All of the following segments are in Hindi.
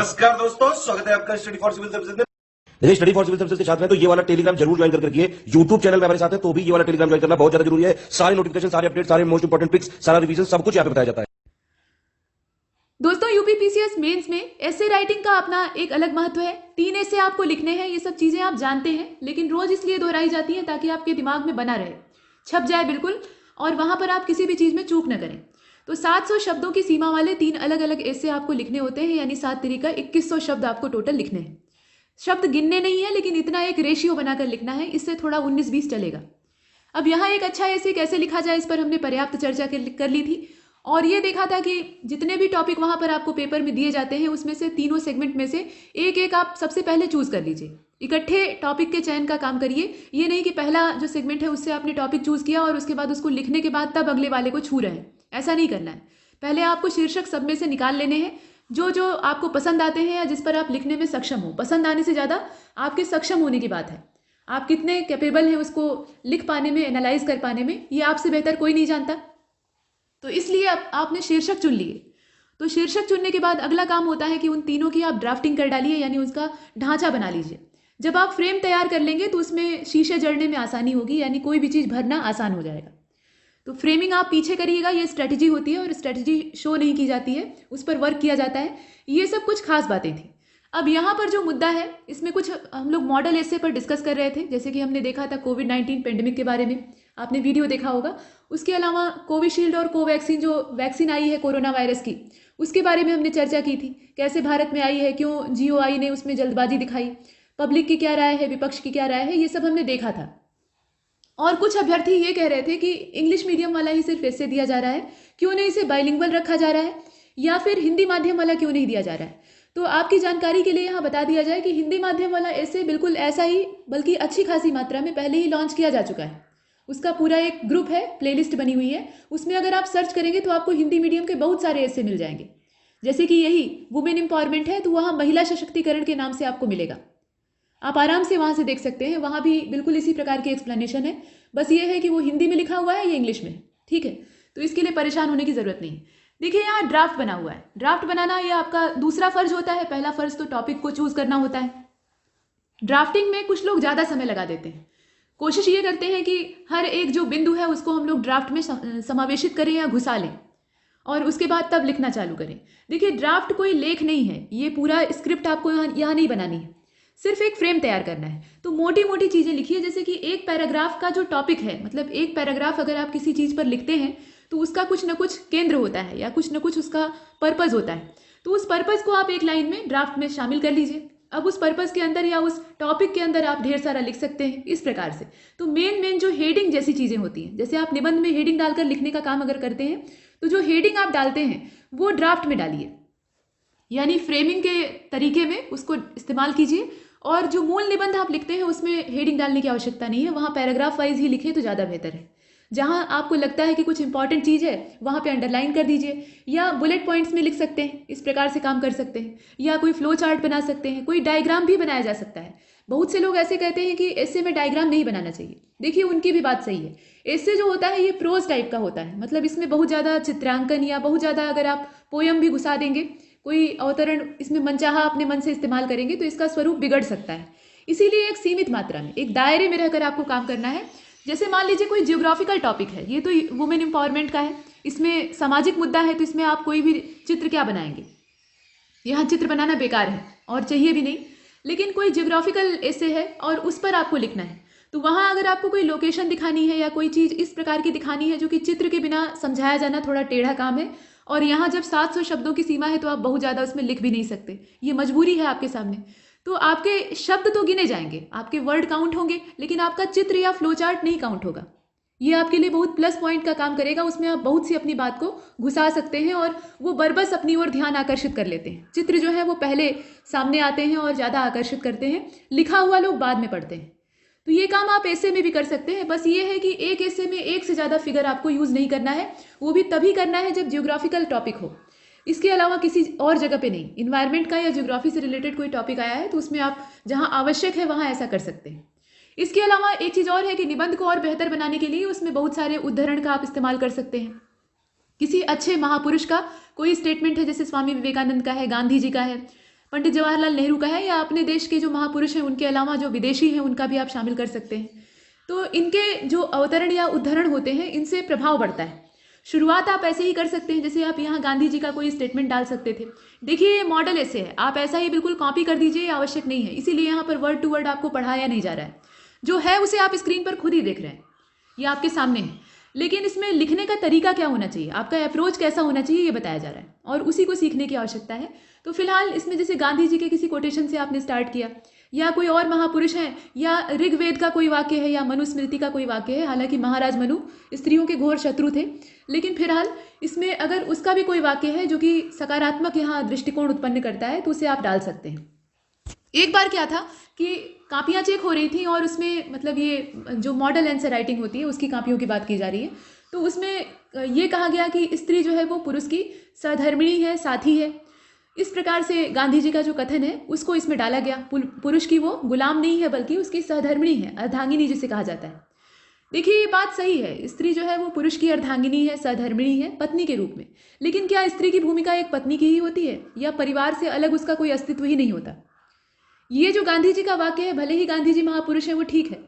नमस्कार दोस्तों, स्वागत है आपका स्टडी फॉर सिविल सर्विसेज में। यदि स्टडी फॉर सिविल सर्विसेज के छात्र हैं तो ये वाला टेलीग्राम जरूर ज्वाइन करके रखिए। यूट्यूब चैनल में हमारे साथ है तो भी ये वाला टेलीग्राम ज्वाइन करना बहुत ज्यादा जरूरी है। सारे नोटिफिकेशन, सारे अपडेट, सारे मोस्ट इंपोर्टेंट पिक्स, सारा रिवीजन, सब कुछ यहाँ पे बताया जाता है। दोस्तों, यूपीपीसीएस मेंस में एसे राइटिंग का अपना एक अलग महत्व है। 3 एसे आपको लिखने हैं, ये सब चीजें आप जानते हैं, लेकिन रोज इसलिए दोहराई जाती हैं ताकि आपके दिमाग में बना रहे, छप जाए बिल्कुल, और वहां पर आप किसी भी चीज में चूक न करें। तो 700 शब्दों की सीमा वाले 3 अलग अलग एसे आपको लिखने होते हैं, यानी 7 तरीका 2100 शब्द आपको टोटल लिखने हैं। शब्द गिनने नहीं है, लेकिन इतना एक रेशियो बनाकर लिखना है, इससे थोड़ा 19-20 चलेगा। अब यहाँ एक अच्छा एसे कैसे लिखा जाए, इस पर हमने पर्याप्त चर्चा कर ली थी, और ये देखा था कि जितने भी टॉपिक वहां पर आपको पेपर में दिए जाते हैं, उसमें से तीनों सेगमेंट में से एक एक आप सबसे पहले चूज कर लीजिए। इकट्ठे टॉपिक के चयन का काम करिए। ये नहीं कि पहला जो सेगमेंट है उससे आपने टॉपिक चूज किया और उसके बाद उसको लिखने के बाद तब अगले वाले को छू रहे हैं, ऐसा नहीं करना है। पहले आपको शीर्षक सब में से निकाल लेने हैं जो जो आपको पसंद आते हैं या जिस पर आप लिखने में सक्षम हो। पसंद आने से ज़्यादा आपके सक्षम होने की बात है। आप कितने कैपेबल हैं उसको लिख पाने में, एनालाइज कर पाने में, ये आपसे बेहतर कोई नहीं जानता। तो इसलिए आपने शीर्षक चुन लिए। तो शीर्षक चुनने के बाद अगला काम होता है कि उन तीनों की आप ड्राफ्टिंग कर डालिए, यानी उसका ढांचा बना लीजिए। जब आप फ्रेम तैयार कर लेंगे तो उसमें शीशे जड़ने में आसानी होगी, यानी कोई भी चीज़ भरना आसान हो जाएगा। तो फ्रेमिंग आप पीछे करिएगा, ये स्ट्रेटजी होती है और स्ट्रेटजी शो नहीं की जाती है, उस पर वर्क किया जाता है। ये सब कुछ खास बातें थी। अब यहाँ पर जो मुद्दा है, इसमें कुछ हम लोग मॉडल एसे पर डिस्कस कर रहे थे, जैसे कि हमने देखा था कोविड-19 पेंडेमिक के बारे में, आपने वीडियो देखा होगा। उसके अलावा कोविशील्ड और कोवैक्सीन, जो वैक्सीन आई है कोरोना वायरस की, उसके बारे में हमने चर्चा की थी। कैसे भारत में आई है, क्यों जीओआई ने उसमें जल्दबाजी दिखाई, पब्लिक की क्या राय है, विपक्ष की क्या राय है, ये सब हमने देखा था। और कुछ अभ्यर्थी ये कह रहे थे कि इंग्लिश मीडियम वाला ही सिर्फ ऐसे दिया जा रहा है, क्यों नहीं इसे बाइलिंगुअल रखा जा रहा है, या फिर हिंदी माध्यम वाला क्यों नहीं दिया जा रहा है। तो आपकी जानकारी के लिए यहाँ बता दिया जाए कि हिंदी माध्यम वाला ऐसे बिल्कुल ऐसा ही, बल्कि अच्छी खासी मात्रा में पहले ही लॉन्च किया जा चुका है। उसका पूरा एक ग्रुप है, प्लेलिस्ट बनी हुई है, उसमें अगर आप सर्च करेंगे तो आपको हिंदी मीडियम के बहुत सारे ऐसे मिल जाएंगे। जैसे कि यही वुमेन एम्पावरमेंट है, तो वहाँ महिला सशक्तिकरण के नाम से आपको मिलेगा। आप आराम से वहाँ से देख सकते हैं, वहाँ भी बिल्कुल इसी प्रकार की एक्सप्लेनेशन है। बस ये है कि वो हिंदी में लिखा हुआ है या इंग्लिश में, ठीक है। तो इसके लिए परेशान होने की ज़रूरत नहीं। देखिए, यहाँ ड्राफ्ट बना हुआ है। ड्राफ्ट बनाना ये आपका दूसरा फर्ज होता है। पहला फर्ज तो टॉपिक को चूज करना होता है। ड्राफ्टिंग में कुछ लोग ज़्यादा समय लगा देते हैं। कोशिश ये करते हैं कि हर एक जो बिंदु है उसको हम लोग ड्राफ्ट में समावेशित करें या घुसा लें, और उसके बाद तब लिखना चालू करें। देखिए, ड्राफ्ट कोई लेख नहीं है, ये पूरा स्क्रिप्ट आपको यहाँ नहीं बनानी है, सिर्फ एक फ्रेम तैयार करना है। तो मोटी मोटी चीज़ें लिखिए, जैसे कि एक पैराग्राफ का जो टॉपिक है, मतलब एक पैराग्राफ अगर आप किसी चीज़ पर लिखते हैं तो उसका कुछ ना कुछ केंद्र होता है या कुछ ना कुछ उसका पर्पज़ होता है। तो उस पर्पज़ को आप एक लाइन में ड्राफ्ट में शामिल कर लीजिए। अब उस पर्पज़ के अंदर या उस टॉपिक के अंदर आप ढेर सारा लिख सकते हैं इस प्रकार से। तो मेन जो हेडिंग जैसी चीज़ें होती हैं, जैसे आप निबंध में हेडिंग डालकर लिखने का काम अगर करते हैं, तो जो हेडिंग आप डालते हैं वो ड्राफ्ट में डालिए, यानी फ्रेमिंग के तरीके में उसको इस्तेमाल कीजिए। और जो मूल निबंध आप लिखते हैं उसमें हेडिंग डालने की आवश्यकता नहीं है, वहाँ पैराग्राफ वाइज ही लिखें तो ज़्यादा बेहतर है। जहाँ आपको लगता है कि कुछ इंपॉर्टेंट चीज़ है, वहाँ पे अंडरलाइन कर दीजिए, या बुलेट पॉइंट्स में लिख सकते हैं, इस प्रकार से काम कर सकते हैं, या कोई फ्लो चार्ट बना सकते हैं, कोई डायग्राम भी बनाया जा सकता है। बहुत से लोग ऐसे कहते हैं कि ऐसे में डायग्राम नहीं बनाना चाहिए। देखिए, उनकी भी बात सही है। ऐसे जो होता है ये प्रोज टाइप का होता है, मतलब इसमें बहुत ज़्यादा चित्रांकन या बहुत ज़्यादा अगर आप पोयम भी घुसा देंगे, कोई अवतरण इसमें मनचाहा अपने मन से इस्तेमाल करेंगे, तो इसका स्वरूप बिगड़ सकता है। इसीलिए एक सीमित मात्रा में, एक दायरे में रहकर आपको काम करना है। जैसे मान लीजिए कोई जियोग्राफिकल टॉपिक है, ये तो वुमेन एम्पावरमेंट का है, इसमें सामाजिक मुद्दा है, तो इसमें आप कोई भी चित्र क्या बनाएंगे, यहाँ चित्र बनाना बेकार है और चाहिए भी नहीं। लेकिन कोई जियोग्राफिकल ऐसे है और उस पर आपको लिखना है, तो वहाँ अगर आपको कोई लोकेशन दिखानी है या कोई चीज़ इस प्रकार की दिखानी है जो कि चित्र के बिना समझाया जाना थोड़ा टेढ़ा काम है, और यहाँ जब 700 शब्दों की सीमा है तो आप बहुत ज़्यादा उसमें लिख भी नहीं सकते, ये मजबूरी है आपके सामने। तो आपके शब्द तो गिने जाएंगे, आपके वर्ड काउंट होंगे, लेकिन आपका चित्र या फ्लो चार्ट नहीं काउंट होगा। ये आपके लिए बहुत प्लस पॉइंट का काम करेगा। उसमें आप बहुत सी अपनी बात को घुसा सकते हैं और वो बरबस अपनी ओर ध्यान आकर्षित कर लेते हैं। चित्र जो है वो पहले सामने आते हैं और ज़्यादा आकर्षित करते हैं, लिखा हुआ लोग बाद में पढ़ते हैं। तो ये काम आप ऐसे में भी कर सकते हैं। बस ये है कि एक ऐसे में एक से ज़्यादा फिगर आपको यूज़ नहीं करना है, वो भी तभी करना है जब जियोग्राफिकल टॉपिक हो। इसके अलावा किसी और जगह पे नहीं। इन्वायरमेंट का या ज्योग्राफी से रिलेटेड कोई टॉपिक आया है तो उसमें आप जहाँ आवश्यक है वहाँ ऐसा कर सकते हैं। इसके अलावा एक चीज़ और है कि निबंध को और बेहतर बनाने के लिए उसमें बहुत सारे उद्धरण का आप इस्तेमाल कर सकते हैं। किसी अच्छे महापुरुष का कोई स्टेटमेंट है, जैसे स्वामी विवेकानंद का है, गांधी जी का है, पंडित जवाहरलाल नेहरू का है या अपने देश के जो महापुरुष हैं उनके अलावा जो विदेशी हैं उनका भी आप शामिल कर सकते हैं। तो इनके जो अवतरण या उद्धरण होते हैं इनसे प्रभाव बढ़ता है। शुरुआत आप ऐसे ही कर सकते हैं, जैसे आप यहाँ गांधी जी का कोई स्टेटमेंट डाल सकते थे। देखिए ये मॉडल ऐसे है, आप ऐसा ही बिल्कुल कॉपी कर दीजिए, आवश्यक नहीं है, इसीलिए यहाँ पर वर्ड टू वर्ड आपको पढ़ाया नहीं जा रहा है। जो है उसे आप स्क्रीन पर खुद ही देख रहे हैं, ये आपके सामने है। लेकिन इसमें लिखने का तरीका क्या होना चाहिए, आपका अप्रोच कैसा होना चाहिए, ये बताया जा रहा है और उसी को सीखने की आवश्यकता है। तो फिलहाल इसमें जैसे गांधी जी के किसी कोटेशन से आपने स्टार्ट किया, या कोई और महापुरुष हैं, या ऋग्वेद का कोई वाक्य है, या मनुस्मृति का कोई वाक्य है। हालांकि महाराज मनु स्त्रियों के घोर शत्रु थे, लेकिन फिलहाल इसमें अगर उसका भी कोई वाक्य है जो कि सकारात्मक यहाँ दृष्टिकोण उत्पन्न करता है तो उसे आप डाल सकते हैं। एक बार क्या था कि कापियाँ चेक हो रही थी और उसमें मतलब ये जो मॉडल आंसर राइटिंग होती है उसकी कापियों की बात की जा रही है। तो उसमें ये कहा गया कि स्त्री जो है वो पुरुष की सहधर्मिणी है, साथी है। इस प्रकार से गांधी जी का जो कथन है उसको इसमें डाला गया। पुरुष की वो गुलाम नहीं है बल्कि उसकी सहधर्मिणी है, अर्धांगिनी जिसे कहा जाता है। देखिए ये बात सही है, स्त्री जो है वो पुरुष की अर्धांगिनी है, सहधर्मिणी है, पत्नी के रूप में। लेकिन क्या स्त्री की भूमिका एक पत्नी की ही होती है, या परिवार से अलग उसका कोई अस्तित्व ही नहीं होता? ये जो गांधी जी का वाक्य है, भले ही गांधी जी महापुरुष है वो ठीक है,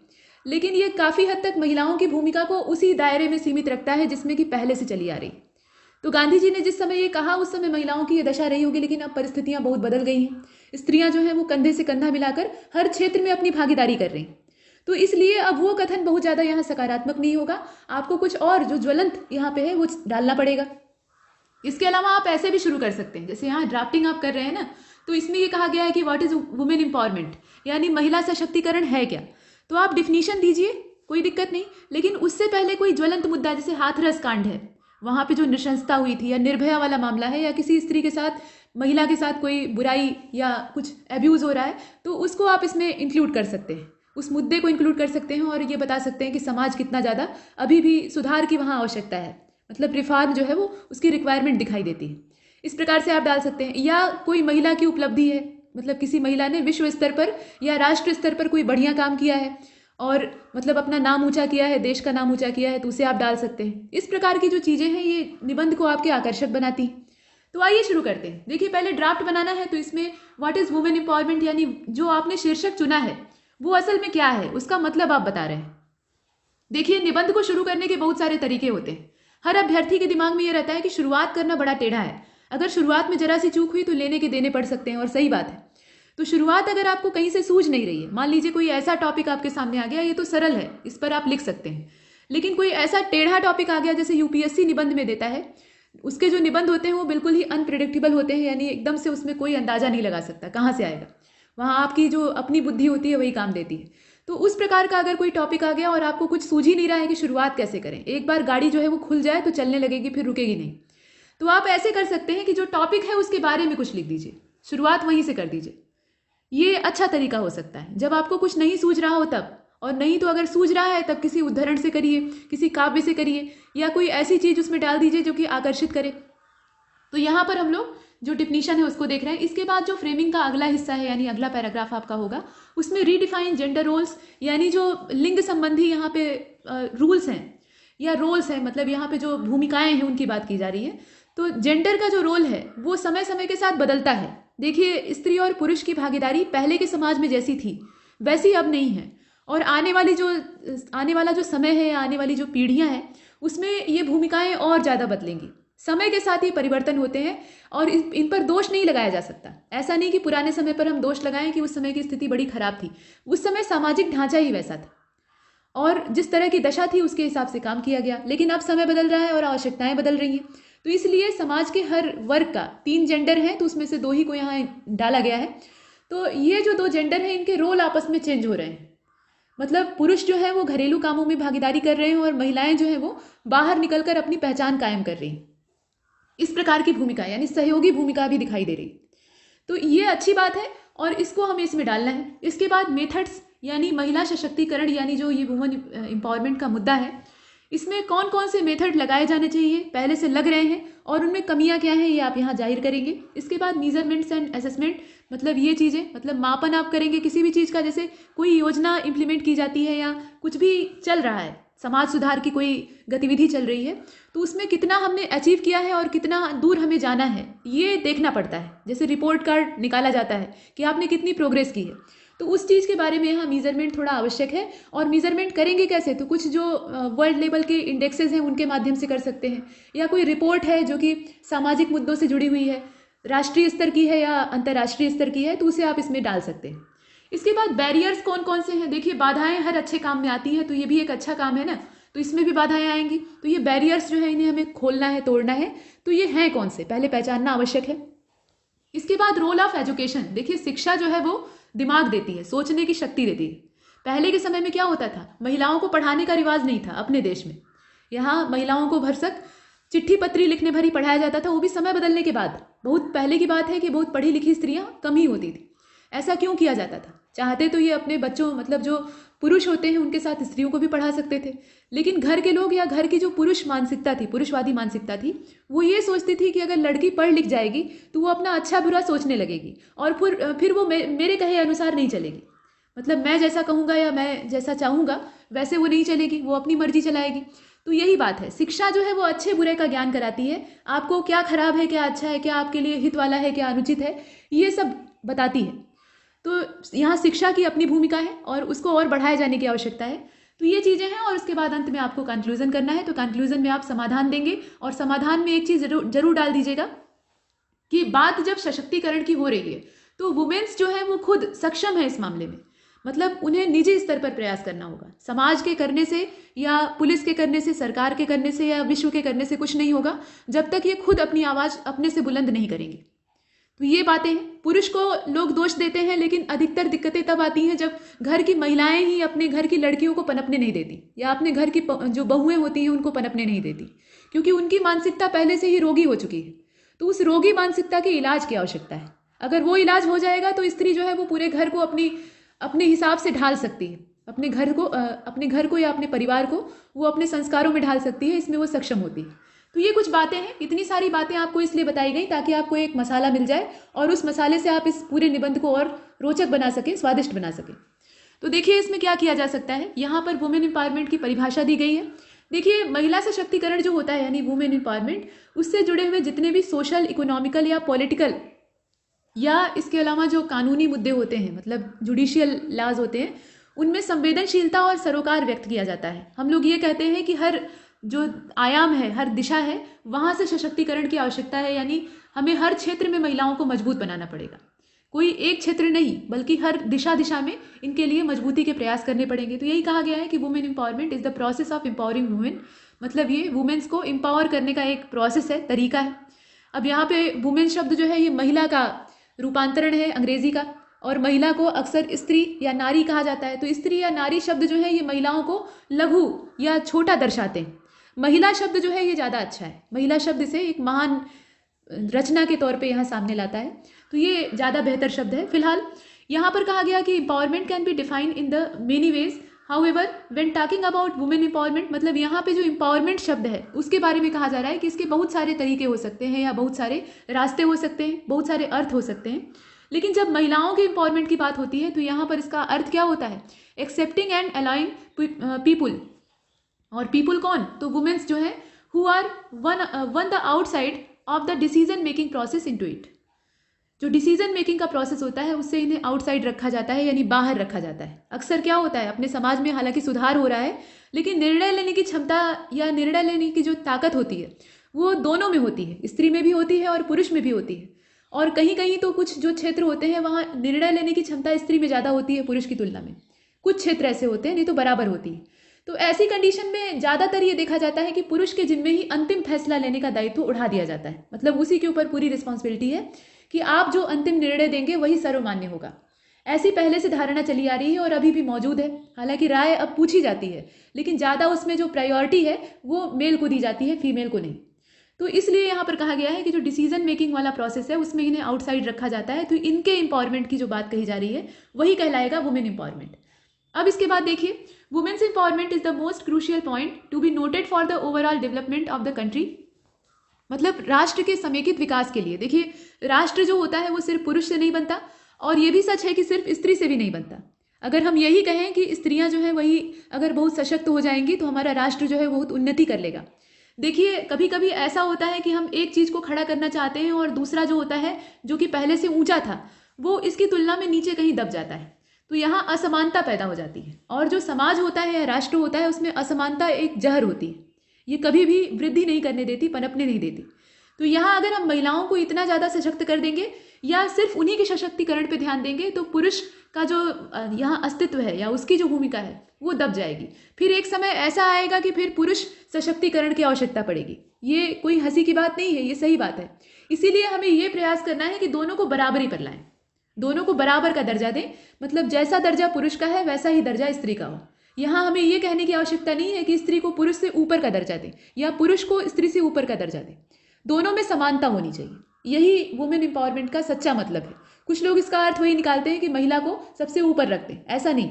लेकिन ये काफ़ी हद तक महिलाओं की भूमिका को उसी दायरे में सीमित रखता है जिसमें कि पहले से चली आ रही। तो गांधी जी ने जिस समय ये कहा उस समय महिलाओं की ये दशा रही होगी, लेकिन अब परिस्थितियां बहुत बदल गई हैं। स्त्रियां जो हैं वो कंधे से कंधा मिलाकर हर क्षेत्र में अपनी भागीदारी कर रही हैं। तो इसलिए अब वो कथन बहुत ज़्यादा यहाँ सकारात्मक नहीं होगा, आपको कुछ और जो ज्वलंत यहाँ पे है वो डालना पड़ेगा। इसके अलावा आप ऐसे भी शुरू कर सकते हैं, जैसे यहाँ ड्राफ्टिंग आप कर रहे हैं ना, तो इसमें ये कहा गया है कि व्हाट इज वुमेन एम्पावरमेंट, यानी महिला सशक्तिकरण है क्या। तो आप डिफिनीशन दीजिए, कोई दिक्कत नहीं, लेकिन उससे पहले कोई ज्वलंत मुद्दा, जैसे हाथरस कांड है, वहाँ पे जो नृशंसता हुई थी, या निर्भया वाला मामला है, या किसी स्त्री के साथ, महिला के साथ कोई बुराई या कुछ एब्यूज़ हो रहा है, तो उसको आप इसमें इंक्लूड कर सकते हैं, उस मुद्दे को इंक्लूड कर सकते हैं और ये बता सकते हैं कि समाज कितना ज़्यादा अभी भी सुधार की वहाँ आवश्यकता है, मतलब रिफॉर्म जो है वो उसकी रिक्वायरमेंट दिखाई देती है। इस प्रकार से आप डाल सकते हैं। या कोई महिला की उपलब्धि है, मतलब किसी महिला ने विश्व स्तर पर या राष्ट्र स्तर पर कोई बढ़िया काम किया है और मतलब अपना नाम ऊंचा किया है, देश का नाम ऊंचा किया है, तो उसे आप डाल सकते हैं। इस प्रकार की जो चीज़ें हैं ये निबंध को आपके आकर्षक बनाती। तो आइए शुरू करते हैं। देखिए पहले ड्राफ्ट बनाना है, तो इसमें व्हाट इज़ वुमेन एम्पावरमेंट, यानी जो आपने शीर्षक चुना है वो असल में क्या है, उसका मतलब आप बता रहे हैं। देखिए निबंध को शुरू करने के बहुत सारे तरीके होते हैं। हर अभ्यर्थी के दिमाग में ये रहता है कि शुरुआत करना बड़ा टेढ़ा है, अगर शुरुआत में जरा सी चूक हुई तो लेने के देने पड़ सकते हैं, और सही बात है। तो शुरुआत अगर आपको कहीं से सूझ नहीं रही है, मान लीजिए कोई ऐसा टॉपिक आपके सामने आ गया, ये तो सरल है, इस पर आप लिख सकते हैं, लेकिन कोई ऐसा टेढ़ा टॉपिक आ गया जैसे यूपीएससी निबंध में देता है, उसके जो निबंध होते हैं वो बिल्कुल ही अनप्रिडिक्टेबल होते हैं, यानी एकदम से उसमें कोई अंदाजा नहीं लगा सकता कहाँ से आएगा। वहाँ आपकी जो अपनी बुद्धि होती है वही काम देती है। तो उस प्रकार का अगर कोई टॉपिक आ गया और आपको कुछ सूझ ही नहीं रहा है कि शुरुआत कैसे करें, एक बार गाड़ी जो है वो खुल जाए तो चलने लगेगी, फिर रुकेगी नहीं, तो आप ऐसे कर सकते हैं कि जो टॉपिक है उसके बारे में कुछ लिख दीजिए, शुरुआत वहीं से कर दीजिए। ये अच्छा तरीका हो सकता है जब आपको कुछ नहीं सूझ रहा हो तब, और नहीं तो अगर सूझ रहा है तब किसी उदाहरण से करिए, किसी काव्य से करिए, या कोई ऐसी चीज़ उसमें डाल दीजिए जो कि आकर्षित करे। तो यहाँ पर हम लोग जो डिफिनीशन है उसको देख रहे हैं। इसके बाद जो फ्रेमिंग का अगला हिस्सा है, यानी अगला पैराग्राफ आपका होगा, उसमें रीडिफाइन जेंडर रोल्स, यानी जो लिंग संबंधी यहाँ पे रूल्स हैं या रोल्स हैं, मतलब यहाँ पे जो भूमिकाएं हैं उनकी बात की जा रही है। तो जेंडर का जो रोल है वो समय समय के साथ बदलता है। देखिए स्त्री और पुरुष की भागीदारी पहले के समाज में जैसी थी वैसी अब नहीं है, और आने वाला जो समय है, आने वाली जो पीढ़ियां हैं, उसमें ये भूमिकाएं और ज़्यादा बदलेंगी। समय के साथ ये परिवर्तन होते हैं और इन पर दोष नहीं लगाया जा सकता। ऐसा नहीं कि पुराने समय पर हम दोष लगाएं कि उस समय की स्थिति बड़ी खराब थी, उस समय सामाजिक ढांचा ही वैसा था और जिस तरह की दशा थी उसके हिसाब से काम किया गया। लेकिन अब समय बदल रहा है और आवश्यकताएं बदल रही हैं, तो इसलिए समाज के हर वर्ग का 3 जेंडर हैं, तो उसमें से 2 ही को यहाँ डाला गया है। तो ये जो 2 जेंडर हैं इनके रोल आपस में चेंज हो रहे हैं, मतलब पुरुष जो है वो घरेलू कामों में भागीदारी कर रहे हैं और महिलाएं जो है वो बाहर निकलकर अपनी पहचान कायम कर रही हैं। इस प्रकार की भूमिका यानी सहयोगी भूमिका भी दिखाई दे रही। तो ये अच्छी बात है और इसको हमें इसमें डालना है। इसके बाद मेथड्स यानी महिला सशक्तिकरण, यानी जो ये वुमेन एम्पावरमेंट का मुद्दा है, इसमें कौन कौन से मेथड लगाए जाने चाहिए, पहले से लग रहे हैं और उनमें कमियां क्या हैं, ये आप यहाँ जाहिर करेंगे। इसके बाद मेजरमेंट्स एंड असेसमेंट, मतलब ये चीज़ें, मतलब मापन आप करेंगे किसी भी चीज़ का, जैसे कोई योजना इम्प्लीमेंट की जाती है या कुछ भी चल रहा है समाज सुधार की कोई गतिविधि चल रही है, तो उसमें कितना हमने अचीव किया है और कितना दूर हमें जाना है, ये देखना पड़ता है। जैसे रिपोर्ट कार्ड निकाला जाता है कि आपने कितनी प्रोग्रेस की है, तो उस चीज़ के बारे में यहाँ मीज़रमेंट थोड़ा आवश्यक है। और मीज़रमेंट करेंगे कैसे, तो कुछ जो वर्ल्ड लेवल के इंडेक्सेस हैं उनके माध्यम से कर सकते हैं, या कोई रिपोर्ट है जो कि सामाजिक मुद्दों से जुड़ी हुई है, राष्ट्रीय स्तर की है या अंतर्राष्ट्रीय स्तर की है, तो उसे आप इसमें डाल सकते हैं। इसके बाद बैरियर्स कौन कौन से हैं, देखिए बाधाएं हर अच्छे काम में आती हैं, तो ये भी एक अच्छा काम है ना, तो इसमें भी बाधाएं आएंगी। तो ये बैरियर्स जो है इन्हें हमें खोलना है, तोड़ना है, तो ये हैं कौन से, पहले पहचानना आवश्यक है। इसके बाद रोल ऑफ एजुकेशन, देखिए शिक्षा जो है वो दिमाग देती है, सोचने की शक्ति देती है। पहले के समय में क्या होता था, महिलाओं को पढ़ाने का रिवाज नहीं था अपने देश में। यहाँ महिलाओं को भरसक चिट्ठी पत्री लिखने भर ही पढ़ाया जाता था, वो भी समय बदलने के बाद। बहुत पहले की बात है कि बहुत पढ़ी लिखी स्त्रियां कम ही होती थी। ऐसा क्यों किया जाता था, चाहते तो ये अपने बच्चों, मतलब जो पुरुष होते हैं उनके साथ स्त्रियों को भी पढ़ा सकते थे, लेकिन घर के लोग या घर की जो पुरुष मानसिकता थी, पुरुषवादी मानसिकता थी, वो ये सोचती थी कि अगर लड़की पढ़ लिख जाएगी तो वो अपना अच्छा बुरा सोचने लगेगी और फिर वो मेरे कहे अनुसार नहीं चलेगी। मतलब मैं जैसा कहूँगा या मैं जैसा चाहूँगा वैसे वो नहीं चलेगी, वो अपनी मर्जी चलाएगी। तो यही बात है, शिक्षा जो है वो अच्छे बुरे का ज्ञान कराती है, आपको क्या खराब है, क्या अच्छा है, क्या आपके लिए हित वाला है, क्या अनुचित है, ये सब बताती है। तो यहाँ शिक्षा की अपनी भूमिका है और उसको और बढ़ाए जाने की आवश्यकता है। तो ये चीज़ें हैं, और उसके बाद अंत में आपको कंक्लूजन करना है। तो कंक्लूजन में आप समाधान देंगे, और समाधान में एक चीज़ जरूर डाल दीजिएगा कि बात जब सशक्तिकरण की हो रही है तो वुमेन्स जो है वो खुद सक्षम है इस मामले में। मतलब उन्हें निजी स्तर पर प्रयास करना होगा, समाज के करने से या पुलिस के करने से, सरकार के करने से या विश्व के करने से कुछ नहीं होगा जब तक ये खुद अपनी आवाज़ अपने से बुलंद नहीं करेंगे। तो ये बातें हैं। पुरुष को लोग दोष देते हैं, लेकिन अधिकतर दिक्कतें तब आती हैं जब घर की महिलाएं ही अपने घर की लड़कियों को पनपने नहीं देती, या अपने घर की जो बहुएं होती हैं उनको पनपने नहीं देती, क्योंकि उनकी मानसिकता पहले से ही रोगी हो चुकी है। तो उस रोगी मानसिकता के इलाज की आवश्यकता है। अगर वो इलाज हो जाएगा तो स्त्री जो है वो पूरे घर को अपने हिसाब से ढाल सकती है, अपने घर को या अपने परिवार को वो अपने संस्कारों में ढाल सकती है, इसमें वो सक्षम होती है। तो ये कुछ बातें हैं, इतनी सारी बातें आपको इसलिए बताई गई ताकि आपको एक मसाला मिल जाए और उस मसाले से आप इस पूरे निबंध को और रोचक बना सकें, स्वादिष्ट बना सकें। तो देखिए इसमें क्या किया जा सकता है। यहाँ पर वुमेन एम्पावरमेंट की परिभाषा दी गई है। देखिए महिला सशक्तिकरण जो होता है यानी वुमेन एम्पावरमेंट, उससे जुड़े हुए जितने भी सोशल, इकोनॉमिकल या पॉलिटिकल या इसके अलावा जो कानूनी मुद्दे होते हैं, मतलब जुडिशियल लॉज होते हैं, उनमें संवेदनशीलता और सरोकार व्यक्त किया जाता है। हम लोग ये कहते हैं कि हर जो आयाम है, हर दिशा है, वहाँ से सशक्तिकरण की आवश्यकता है, यानी हमें हर क्षेत्र में महिलाओं को मजबूत बनाना पड़ेगा। कोई एक क्षेत्र नहीं बल्कि हर दिशा में इनके लिए मजबूती के प्रयास करने पड़ेंगे। तो यही कहा गया है कि women empowerment is the process of empowering women, मतलब ये वुमेन्स को एम्पावर करने का एक प्रोसेस है, तरीका है। अब यहाँ पे वुमेन शब्द जो है ये महिला का रूपांतरण है अंग्रेजी का, और महिला को अक्सर स्त्री या नारी कहा जाता है। तो स्त्री या नारी शब्द जो है ये महिलाओं को लघु या छोटा दर्शाते हैं। महिला शब्द जो है ये ज़्यादा अच्छा है, महिला शब्द इसे एक महान रचना के तौर पे यहाँ सामने लाता है, तो ये ज़्यादा बेहतर शब्द है। फिलहाल यहाँ पर कहा गया कि empowerment can be defined in the many ways, however when talking about women empowerment, मतलब यहाँ पे जो एम्पावरमेंट शब्द है उसके बारे में कहा जा रहा है कि इसके बहुत सारे तरीके हो सकते हैं या बहुत सारे रास्ते हो सकते हैं, बहुत सारे अर्थ हो सकते हैं। लेकिन जब महिलाओं के एम्पावरमेंट की बात होती है तो यहाँ पर इसका अर्थ क्या होता है, एक्सेप्टिंग एंड अलाउइंग पीपुल, और पीपुल कौन, तो वुमेन्स जो है who are one the outside of the decision making process into it. जो डिसीजन मेकिंग का प्रोसेस होता है उससे इन्हें आउटसाइड रखा जाता है, यानी बाहर रखा जाता है। अक्सर क्या होता है, अपने समाज में हालांकि सुधार हो रहा है, लेकिन निर्णय लेने की क्षमता या निर्णय लेने की जो ताकत होती है वो दोनों में होती है, स्त्री में भी होती है और पुरुष में भी होती है। और कहीं कहीं तो कुछ जो क्षेत्र होते हैं वहाँ निर्णय लेने की क्षमता स्त्री में ज़्यादा होती है पुरुष की तुलना में, कुछ क्षेत्र ऐसे होते हैं, नहीं तो बराबर होती है। तो ऐसी कंडीशन में ज़्यादातर ये देखा जाता है कि पुरुष के जिम्मे ही अंतिम फैसला लेने का दायित्व उठा दिया जाता है, मतलब उसी के ऊपर पूरी रिस्पॉन्सिबिलिटी है कि आप जो अंतिम निर्णय देंगे वही सर्वमान्य होगा। ऐसी पहले से धारणा चली आ रही है और अभी भी मौजूद है। हालांकि राय अब पूछी जाती है, लेकिन ज़्यादा उसमें जो प्रायोरिटी है वो मेल को दी जाती है, फीमेल को नहीं। तो इसलिए यहाँ पर कहा गया है कि जो डिसीजन मेकिंग वाला प्रोसेस है उसमें इन्हें आउटसाइड रखा जाता है। तो इनके एम्पावरमेंट की जो बात कही जा रही है वही कहलाएगा वुमेन एम्पावरमेंट। अब इसके बाद देखिए, women's empowerment is the most crucial point to be noted for the overall development of the country, मतलब राष्ट्र के समेकित विकास के लिए। देखिए राष्ट्र जो होता है वो सिर्फ पुरुष से नहीं बनता, और ये भी सच है कि सिर्फ स्त्री से भी नहीं बनता। अगर हम यही कहें कि स्त्रियां जो है वही अगर बहुत सशक्त हो जाएंगी तो हमारा राष्ट्र जो है बहुत उन्नति कर लेगा। देखिए कभी कभी ऐसा होता है कि हम एक चीज़ को खड़ा करना चाहते हैं और दूसरा जो होता है जो कि पहले से ऊंचा था वो इसकी तुलना में नीचे कहीं दब जाता है, तो यहाँ असमानता पैदा हो जाती है। और जो समाज होता है या राष्ट्र होता है उसमें असमानता एक जहर होती है, ये कभी भी वृद्धि नहीं करने देती, पनपने नहीं देती। तो यहाँ अगर हम महिलाओं को इतना ज़्यादा सशक्त कर देंगे या सिर्फ उन्हीं के सशक्तिकरण पे ध्यान देंगे तो पुरुष का जो यहाँ अस्तित्व है या उसकी जो भूमिका है वो दब जाएगी। फिर एक समय ऐसा आएगा कि फिर पुरुष सशक्तिकरण की आवश्यकता पड़ेगी। ये कोई हंसी की बात नहीं है, ये सही बात है। इसीलिए हमें ये प्रयास करना है कि दोनों को बराबरी पर लाएं, दोनों को बराबर का दर्जा दें। मतलब जैसा दर्जा पुरुष का है वैसा ही दर्जा स्त्री का हो। यहाँ हमें ये कहने की आवश्यकता नहीं है कि स्त्री को पुरुष से ऊपर का दर्जा दें या पुरुष को स्त्री से ऊपर का दर्जा दें। दोनों में समानता होनी चाहिए, यही वुमेन एम्पावरमेंट का सच्चा मतलब है। कुछ लोग इसका अर्थ वही निकालते हैं कि महिला को सबसे ऊपर रख दें, ऐसा नहीं,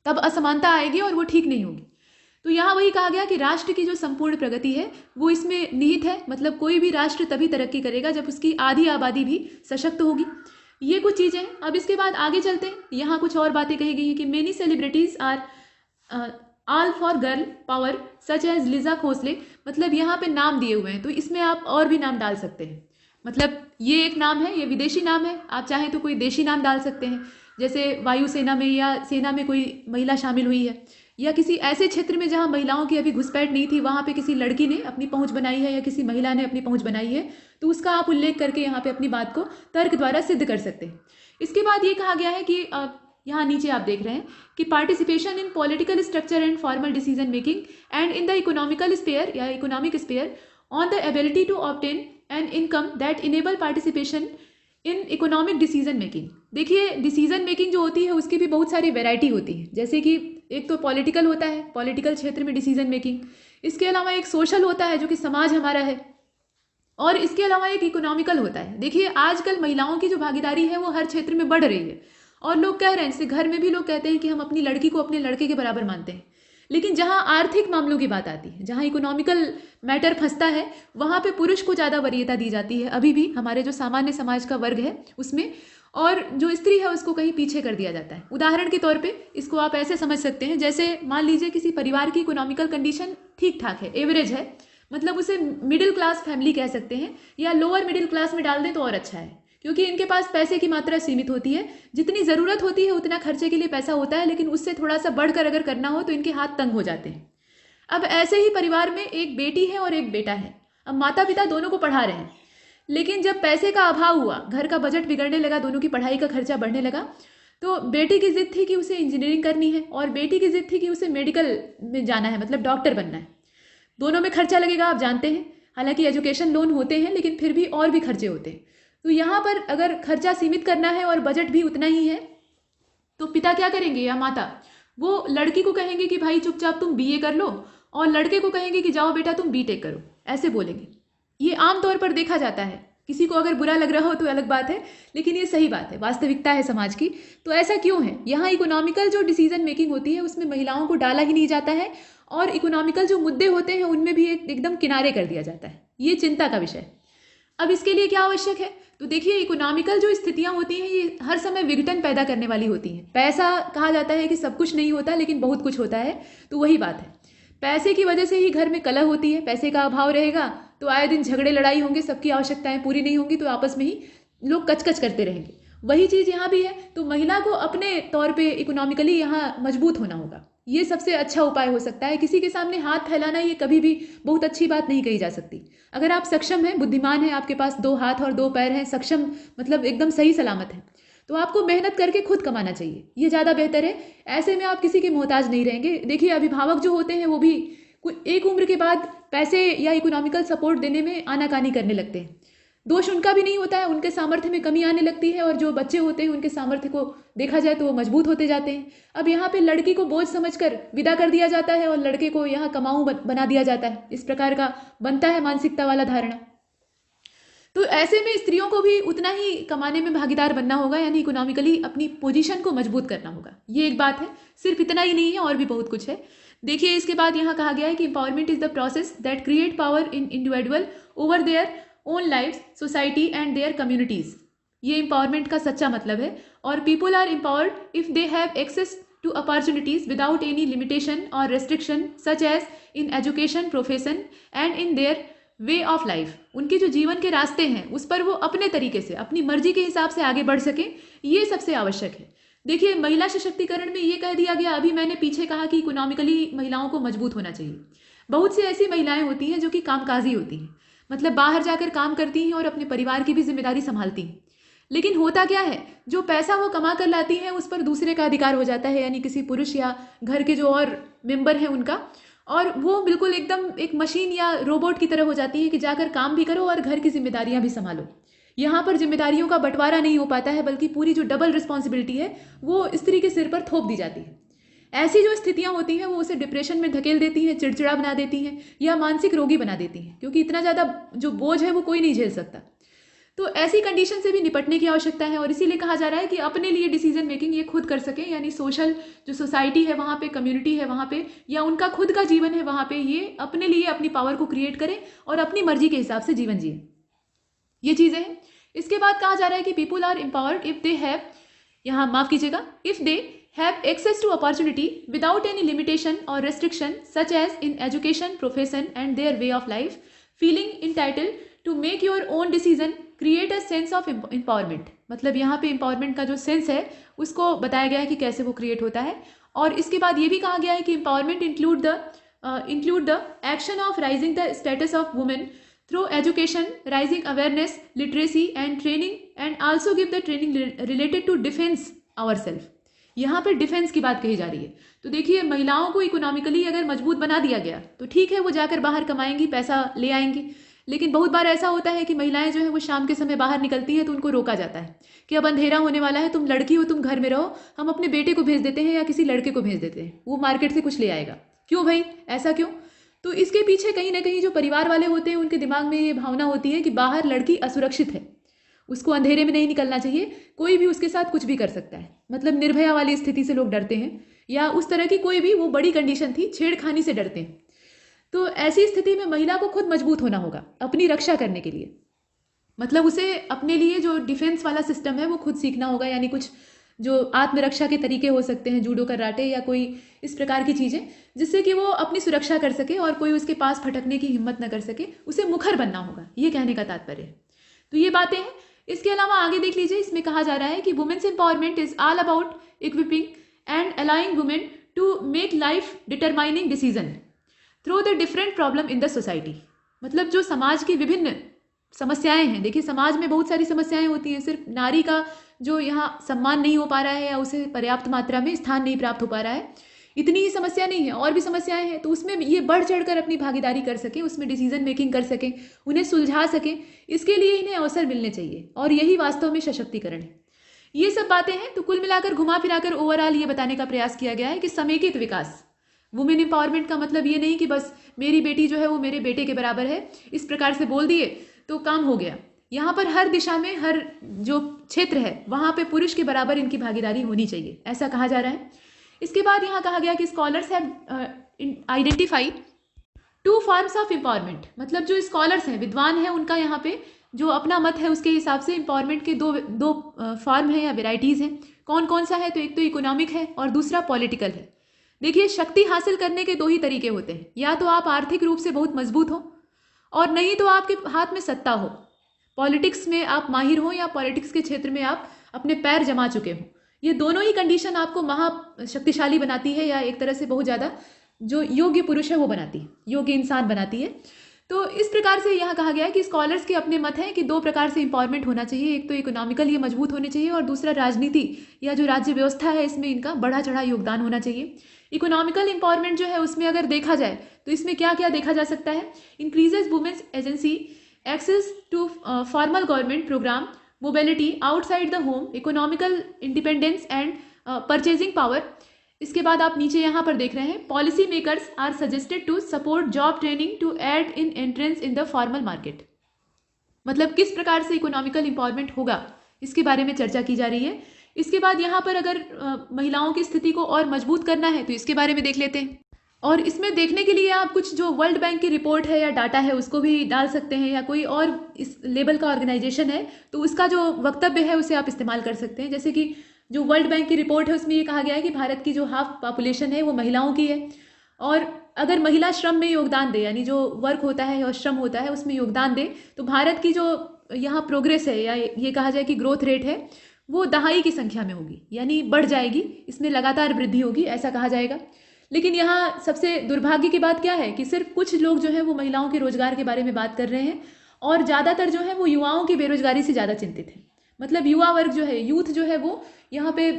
तब असमानता आएगी और वो ठीक नहीं होगी। तो यहाँ वही कहा गया कि राष्ट्र की जो संपूर्ण प्रगति है वो इसमें निहित है। मतलब कोई भी राष्ट्र तभी तरक्की करेगा जब उसकी आधी आबादी भी सशक्त होगी। ये कुछ चीज़ें हैं। अब इसके बाद आगे चलते हैं। यहाँ कुछ और बातें कही गई हैं कि many celebrities are all for girl power such as Liza Khosle. मतलब यहाँ पे नाम दिए हुए हैं, तो इसमें आप और भी नाम डाल सकते हैं। मतलब ये एक नाम है, ये विदेशी नाम है, आप चाहें तो कोई देशी नाम डाल सकते हैं, जैसे वायुसेना में या सेना में कोई महिला शामिल हुई है या किसी ऐसे क्षेत्र में जहाँ महिलाओं की अभी घुसपैठ नहीं थी, वहाँ पे किसी लड़की ने अपनी पहुँच बनाई है या किसी महिला ने अपनी पहुँच बनाई है, तो उसका आप उल्लेख करके यहाँ पे अपनी बात को तर्क द्वारा सिद्ध कर सकते हैं। इसके बाद ये कहा गया है कि यहाँ नीचे आप देख रहे हैं कि participation in political structure and formal decision making and in the economical spare या economic spare on the ability to obtain an income that enable participation in economic decision making. देखिए डिसीजन मेकिंग जो होती है उसकी भी बहुत सारी वेराइटी होती है, जैसे कि एक तो पॉलिटिकल होता है, पॉलिटिकल क्षेत्र में डिसीजन मेकिंग। इसके अलावा एक सोशल होता है जो कि समाज हमारा है, और इसके अलावा एक इकोनॉमिकल होता है। देखिए आजकल महिलाओं की जो भागीदारी है वो हर क्षेत्र में बढ़ रही है और लोग कह रहे हैं, जैसे घर में भी लोग कहते हैं कि हम अपनी लड़की को अपने लड़के के बराबर मानते हैं। लेकिन जहाँ आर्थिक मामलों की बात आती है, जहाँ इकोनॉमिकल मैटर फंसता है, वहाँ पे पुरुष को ज़्यादा वरीयता दी जाती है अभी भी हमारे जो सामान्य समाज का वर्ग है उसमें, और जो स्त्री है उसको कहीं पीछे कर दिया जाता है। उदाहरण के तौर पे इसको आप ऐसे समझ सकते हैं, जैसे मान लीजिए किसी परिवार की इकोनॉमिकल कंडीशन ठीक ठाक है, एवरेज है, मतलब उसे मिडिल क्लास फैमिली कह सकते हैं या लोअर मिडिल क्लास में डाल दें तो और अच्छा है, क्योंकि इनके पास पैसे की मात्रा सीमित होती है, जितनी ज़रूरत होती है उतना खर्चे के लिए पैसा होता है, लेकिन उससे थोड़ा सा बढ़कर अगर करना हो तो इनके हाथ तंग हो जाते हैं। अब ऐसे ही परिवार में एक बेटी है और एक बेटा है। अब माता पिता दोनों को पढ़ा रहे हैं, लेकिन जब पैसे का अभाव हुआ, घर का बजट बिगड़ने लगा, दोनों की पढ़ाई का खर्चा बढ़ने लगा, तो बेटी की जिद थी कि उसे इंजीनियरिंग करनी है और बेटी की जिद थी कि उसे मेडिकल में जाना है, मतलब डॉक्टर बनना है। दोनों में खर्चा लगेगा, आप जानते हैं। हालांकि एजुकेशन लोन होते हैं लेकिन फिर भी और भी खर्चे होते हैं। तो यहाँ पर अगर खर्चा सीमित करना है और बजट भी उतना ही है तो पिता क्या करेंगे या माता, वो लड़की को कहेंगे कि भाई चुपचाप तुम बीए कर लो, और लड़के को कहेंगे कि जाओ बेटा तुम बीटेक करो, ऐसे बोलेंगे। ये आमतौर पर देखा जाता है। किसी को अगर बुरा लग रहा हो तो अलग बात है, लेकिन ये सही बात है, वास्तविकता है समाज की। तो ऐसा क्यों है? यहाँ इकोनॉमिकल जो डिसीजन मेकिंग होती है उसमें महिलाओं को डाला ही नहीं जाता है, और इकोनॉमिकल जो मुद्दे होते हैं उनमें भी एकदम किनारे कर दिया जाता है। ये चिंता का विषय। अब इसके लिए क्या आवश्यक है? तो देखिए इकोनॉमिकल जो स्थितियां होती हैं ये हर समय विघटन पैदा करने वाली होती हैं। पैसा कहा जाता है कि सब कुछ नहीं होता लेकिन बहुत कुछ होता है, तो वही बात है। पैसे की वजह से ही घर में कलह होती है। पैसे का अभाव रहेगा तो आए दिन झगड़े लड़ाई होंगे, सबकी आवश्यकताएं पूरी नहीं होंगी तो आपस में ही लोग कचकच करते रहेंगे। वही चीज़ यहाँ भी है। तो महिला को अपने तौर पे इकोनॉमिकली यहाँ मजबूत होना होगा। ये सबसे अच्छा उपाय हो सकता है। किसी के सामने हाथ फैलाना ये कभी भी बहुत अच्छी बात नहीं कही जा सकती। अगर आप सक्षम हैं, बुद्धिमान हैं, आपके पास 2 हाथ और 2 पैर हैं, सक्षम मतलब एकदम सही सलामत है, तो आपको मेहनत करके खुद कमाना चाहिए, ये ज़्यादा बेहतर है। ऐसे में आप किसी के मोहताज नहीं रहेंगे। देखिए अभिभावक जो होते हैं वो भी एक उम्र के बाद पैसे या इकोनॉमिकल सपोर्ट देने में आनाकानी करने लगते हैं। दोष उनका भी नहीं होता है, उनके सामर्थ्य में कमी आने लगती है, और जो बच्चे होते हैं उनके सामर्थ्य को देखा जाए तो वो मजबूत होते जाते हैं। अब यहाँ पे लड़की को बोझ समझकर विदा कर दिया जाता है और लड़के को यहाँ कमाऊ बना दिया जाता है। इस प्रकार का बनता है मानसिकता वाला धारणा। तो ऐसे में स्त्रियों को भी उतना ही कमाने में भागीदार बनना होगा, यानी इकोनॉमिकली अपनी पोजीशन को मजबूत करना होगा। ये एक बात है। सिर्फ इतना ही नहीं है, और भी बहुत कुछ है। देखिए इसके बाद यहाँ कहा गया है कि empowerment is the process that create power in individual over their own lives, society and their communities. ये एम्पावरमेंट का सच्चा मतलब है। और people are empowered if they have access to opportunities without any limitation or restriction such as in education, profession and in their way of life। उनके जो जीवन के रास्ते हैं उस पर वो अपने तरीके से अपनी मर्जी के हिसाब से आगे बढ़ सकें, ये सबसे आवश्यक है। देखिए, महिला सशक्तिकरण में ये कह दिया गया, अभी मैंने पीछे कहा कि इकोनॉमिकली महिलाओं को मजबूत होना चाहिए। बहुत सी ऐसी महिलाएं होती हैं जो कि कामकाजी होती हैं, मतलब बाहर जाकर काम करती हैं और अपने परिवार की भी जिम्मेदारी संभालती हैं। लेकिन होता क्या है, जो पैसा वो कमा कर लाती है उस पर दूसरे का अधिकार हो जाता है, यानी किसी पुरुष या घर के जो और मेंबर हैं उनका, और वो बिल्कुल एकदम एक मशीन या रोबोट की तरह हो जाती है कि जाकर काम भी करो और घर की जिम्मेदारियां भी संभालो। यहाँ पर जिम्मेदारियों का बंटवारा नहीं हो पाता है, बल्कि पूरी जो डबल रिस्पॉन्सिबिलिटी है वो स्त्री के सिर पर थोप दी जाती है। ऐसी जो स्थितियां होती हैं वो उसे डिप्रेशन में धकेल देती हैं, चिड़चिड़ा बना देती हैं या मानसिक रोगी बना देती हैं, क्योंकि इतना ज़्यादा जो बोझ है वो कोई नहीं झेल सकता। तो ऐसी कंडीशन से भी निपटने की आवश्यकता है, और इसीलिए कहा जा रहा है कि अपने लिए डिसीजन मेकिंग ये खुद कर सकें, यानी सोशल जो सोसाइटी है वहाँ पे, कम्युनिटी है वहाँ पे, या उनका खुद का जीवन है वहाँ पे, ये अपने लिए अपनी पावर को क्रिएट करें और अपनी मर्जी के हिसाब से जीवन जिए। ये चीज़ें हैं। इसके बाद कहा जा रहा है कि people are empowered if they have, यहाँ माफ कीजिएगा, if they have access to opportunity without any limitation और restriction such as in education, profession and their way of life, feeling entitled to make your own decision, create a sense of empowerment. मतलब यहाँ पे एम्पावरमेंट का जो सेंस है उसको बताया गया है कि कैसे वो क्रिएट होता है। और इसके बाद ये भी कहा गया है कि empowerment include the action of raising the status of women through education, raising awareness, literacy and training, and also give the training related to defence our self. यहाँ पर डिफेंस की बात कही जा रही है। तो देखिए, महिलाओं को इकोनॉमिकली अगर मजबूत बना दिया गया तो ठीक है, वो जाकर बाहर कमाएंगी, पैसा ले आएंगी। लेकिन बहुत बार ऐसा होता है कि महिलाएं जो है वो शाम के समय बाहर निकलती हैं तो उनको रोका जाता है कि अब अंधेरा होने वाला है, तुम लड़की हो, तुम घर में रहो, हम अपने बेटे को भेज देते हैं या किसी लड़के को भेज देते हैं, वो मार्केट से कुछ ले आएगा। क्यों भाई, ऐसा क्यों? तो इसके पीछे कहीं ना कहीं जो परिवार वाले होते हैं उनके दिमाग में ये भावना होती है कि बाहर लड़की असुरक्षित है, उसको अंधेरे में नहीं निकलना चाहिए, कोई भी उसके साथ कुछ भी कर सकता है। मतलब निर्भया वाली स्थिति से लोग डरते हैं, या उस तरह की कोई भी वो बड़ी कंडीशन थी, छेड़खानी से डरते हैं। तो ऐसी स्थिति में महिला को खुद मजबूत होना होगा अपनी रक्षा करने के लिए। मतलब उसे अपने लिए जो डिफेंस वाला सिस्टम है वो खुद सीखना होगा, यानी कुछ जो आत्मरक्षा के तरीके हो सकते हैं, जूडो कराटे या कोई इस प्रकार की चीज़ें, जिससे कि वो अपनी सुरक्षा कर सके और कोई उसके पास फटकने की हिम्मत न कर सके। उसे मुखर बनना होगा, ये कहने का तात्पर्य है। तो ये बातें हैं। इसके अलावा आगे देख लीजिए, इसमें कहा जा रहा है कि women's empowerment is all about equipping and allowing women to make life determining decision through the different problem in the society. मतलब जो समाज की विभिन्न समस्याएं हैं, देखिए समाज में बहुत सारी समस्याएं होती हैं, सिर्फ नारी का जो यहाँ सम्मान नहीं हो पा रहा है या उसे पर्याप्त मात्रा में स्थान नहीं प्राप्त हो पा रहा है, इतनी ही समस्या नहीं है, और भी समस्याएं हैं। तो उसमें ये बढ़ चढ़कर अपनी भागीदारी कर सकें, उसमें डिसीजन मेकिंग कर सकें, उन्हें सुलझा सकें, इसके लिए इन्हें अवसर मिलने चाहिए, और यही वास्तव में सशक्तिकरण है। ये सब बातें हैं। तो कुल मिलाकर घुमा फिराकर ओवरऑल ये बताने का प्रयास किया गया है कि समेकित विकास, वुमेन एम्पावरमेंट का मतलब ये नहीं कि बस मेरी बेटी जो है वो मेरे बेटे के बराबर है, इस प्रकार से बोल दिए तो काम हो गया। यहाँ पर हर दिशा में, हर जो क्षेत्र है वहाँ पे पुरुष के बराबर इनकी भागीदारी होनी चाहिए, ऐसा कहा जा रहा है। इसके बाद यहाँ कहा गया कि scholars have identify 2 forms of empowerment. मतलब जो स्कॉलर्स हैं, विद्वान हैं, उनका यहाँ पे जो अपना मत है उसके हिसाब से एम्पावरमेंट के दो फॉर्म है या वेराइटीज़ हैं। कौन कौन सा है? तो एक तो इकोनॉमिक है और दूसरा पॉलिटिकल है। देखिए, शक्ति हासिल करने के 2 ही तरीके होते हैं, या तो आप आर्थिक रूप से बहुत मजबूत हो, और नहीं तो आपके हाथ में सत्ता हो, पॉलिटिक्स में आप माहिर हो, या पॉलिटिक्स के क्षेत्र में आप अपने पैर जमा चुके हो। ये दोनों ही कंडीशन आपको महाशक्तिशाली बनाती है, या एक तरह से बहुत ज़्यादा जो योग्य पुरुष है वो बनाती है, योग्य इंसान बनाती है। तो इस प्रकार से यहाँ कहा गया है कि स्कॉलर्स के अपने मत हैं कि 2 प्रकार से एम्पावरमेंट होना चाहिए। एक तो इकोनॉमिकल ये मजबूत होने चाहिए, और दूसरा राजनीति या जो राज्य व्यवस्था है इसमें इनका बढ़ा चढ़ा योगदान होना चाहिए। इकोनॉमिकल एम्पावरमेंट जो है उसमें अगर देखा जाए तो इसमें क्या क्या देखा जा सकता है? Increases women's agency, access to formal government program, mobility outside the home, economical independence and purchasing power. इसके बाद आप नीचे यहाँ पर देख रहे हैं, policy makers are suggested to support job training to aid in entrance in the formal market. मतलब किस प्रकार से इकोनॉमिकल एम्पावरमेंट होगा इसके बारे में चर्चा की जा रही है। इसके बाद यहाँ पर अगर महिलाओं की स्थिति को और मजबूत करना है तो इसके बारे में देख लेते हैं। और इसमें देखने के लिए आप कुछ जो वर्ल्ड बैंक की रिपोर्ट है या डाटा है उसको भी डाल सकते हैं, या कोई और इस लेवल का ऑर्गेनाइजेशन है तो उसका जो वक्तव्य है उसे आप इस्तेमाल कर सकते हैं। जैसे कि जो वर्ल्ड बैंक की रिपोर्ट है उसमें ये कहा गया है कि भारत की जो हाफ पॉपुलेशन है वो महिलाओं की है, और अगर महिला श्रम में योगदान दे, यानी जो वर्क होता है और श्रम होता है उसमें योगदान दे, तो भारत की जो यहाँ प्रोग्रेस है या ये कहा जाए कि ग्रोथ रेट है वो दहाई की संख्या में होगी, यानी बढ़ जाएगी, इसमें लगातार वृद्धि होगी, ऐसा कहा जाएगा। लेकिन यहाँ सबसे दुर्भाग्य की बात क्या है कि सिर्फ कुछ लोग जो है वो महिलाओं के रोजगार के बारे में बात कर रहे हैं, और ज़्यादातर जो है वो युवाओं की बेरोजगारी से ज़्यादा चिंतित है। मतलब युवा वर्ग जो है, यूथ जो है वो यहाँ पे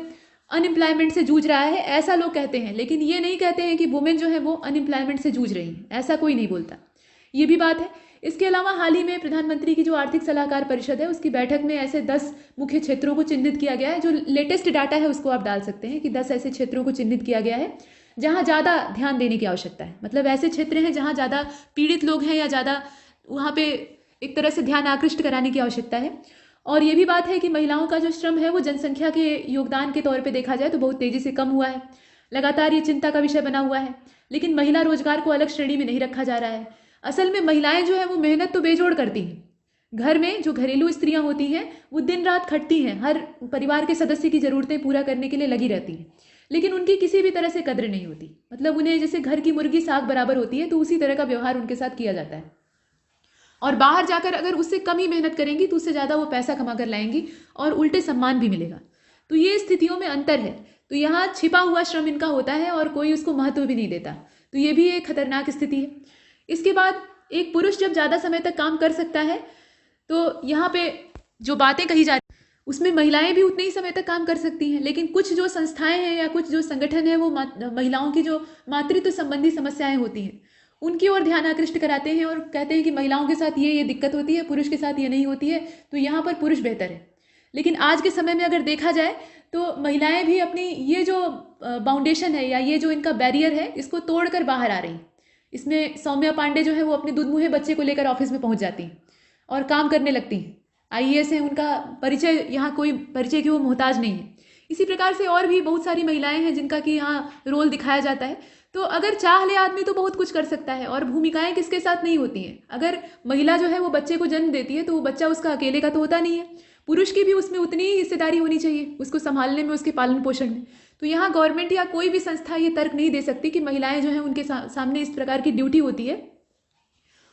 अनएम्प्लॉयमेंट से जूझ रहा है, ऐसा लोग कहते हैं, लेकिन ये नहीं कहते हैं कि वुमेन जो है वो अनएम्प्लॉयमेंट से जूझ रही हैं, ऐसा कोई नहीं बोलता, ये भी बात है। इसके अलावा हाल ही में प्रधानमंत्री की जो आर्थिक सलाहकार परिषद है उसकी बैठक में ऐसे 10 मुख्य क्षेत्रों को चिन्हित किया गया है। जो लेटेस्ट डाटा है उसको आप डाल सकते हैं कि 10 ऐसे क्षेत्रों को चिन्हित किया गया है जहाँ ज़्यादा ध्यान देने की आवश्यकता है। मतलब ऐसे क्षेत्र हैं जहाँ ज़्यादा पीड़ित लोग हैं या ज़्यादा वहाँ पे एक तरह से ध्यान आकृष्ट कराने की आवश्यकता है। और ये भी बात है कि महिलाओं का जो श्रम है वो जनसंख्या के योगदान के तौर पे देखा जाए तो बहुत तेज़ी से कम हुआ है, लगातार ये चिंता का विषय बना हुआ है। लेकिन महिला रोजगार को अलग श्रेणी में नहीं रखा जा रहा है। असल में महिलाएं जो है वो मेहनत तो बेजोड़ करती हैं, घर में जो घरेलू स्त्रियां होती हैं वो दिन रात खटती हैं, हर परिवार के सदस्य की ज़रूरतें पूरा करने के लिए लगी रहती हैं, लेकिन उनकी किसी भी तरह से कद्र नहीं होती। मतलब उन्हें जैसे घर की मुर्गी साग बराबर होती है तो उसी तरह का व्यवहार उनके साथ किया जाता है, और बाहर जाकर अगर उससे कम ही मेहनत करेंगी तो उससे ज़्यादा वो पैसा कमा कर लाएंगी और उल्टे सम्मान भी मिलेगा। तो ये स्थितियों में अंतर है। तो यहाँ छिपा हुआ श्रम इनका होता है और कोई उसको महत्व भी नहीं देता, तो ये भी एक खतरनाक स्थिति है। इसके बाद एक पुरुष जब ज़्यादा समय तक काम कर सकता है तो यहाँ पे जो बातें कही जा रही उसमें महिलाएं भी उतने ही समय तक काम कर सकती हैं, लेकिन कुछ जो संस्थाएं हैं या कुछ जो संगठन है वो महिलाओं की जो मातृत्व संबंधी समस्याएं होती हैं उनकी ओर ध्यान आकृष्ट कराते हैं और कहते हैं कि महिलाओं के साथ ये दिक्कत होती है, पुरुष के साथ ये नहीं होती है, तो यहाँ पर पुरुष बेहतर है। लेकिन आज के समय में अगर देखा जाए तो महिलाएं भी अपनी ये जो बाउंडेशन है या ये जो इनका बैरियर है इसको तोड़कर बाहर आ रही हैं। इसमें सौम्या पांडे जो है वो अपने दुधमुहे बच्चे को लेकर ऑफिस में पहुंच जाती हैं और काम करने लगती हैं। IAS है, उनका परिचय, यहाँ कोई परिचय की वो मोहताज नहीं है। इसी प्रकार से और भी बहुत सारी महिलाएं हैं जिनका कि यहाँ रोल दिखाया जाता है। तो अगर चाह ले आदमी तो बहुत कुछ कर सकता है, और भूमिकाएं किसके साथ नहीं होती हैं। अगर महिला जो है वो बच्चे को जन्म देती है तो वो बच्चा उसका अकेले का तो होता नहीं है, पुरुष की भी उसमें उतनी ही हिस्सेदारी होनी चाहिए, उसको संभालने में, उसके पालन पोषण में। तो यहाँ गवर्नमेंट या कोई भी संस्था ये तर्क नहीं दे सकती कि महिलाएं जो हैं उनके सामने इस प्रकार की ड्यूटी होती है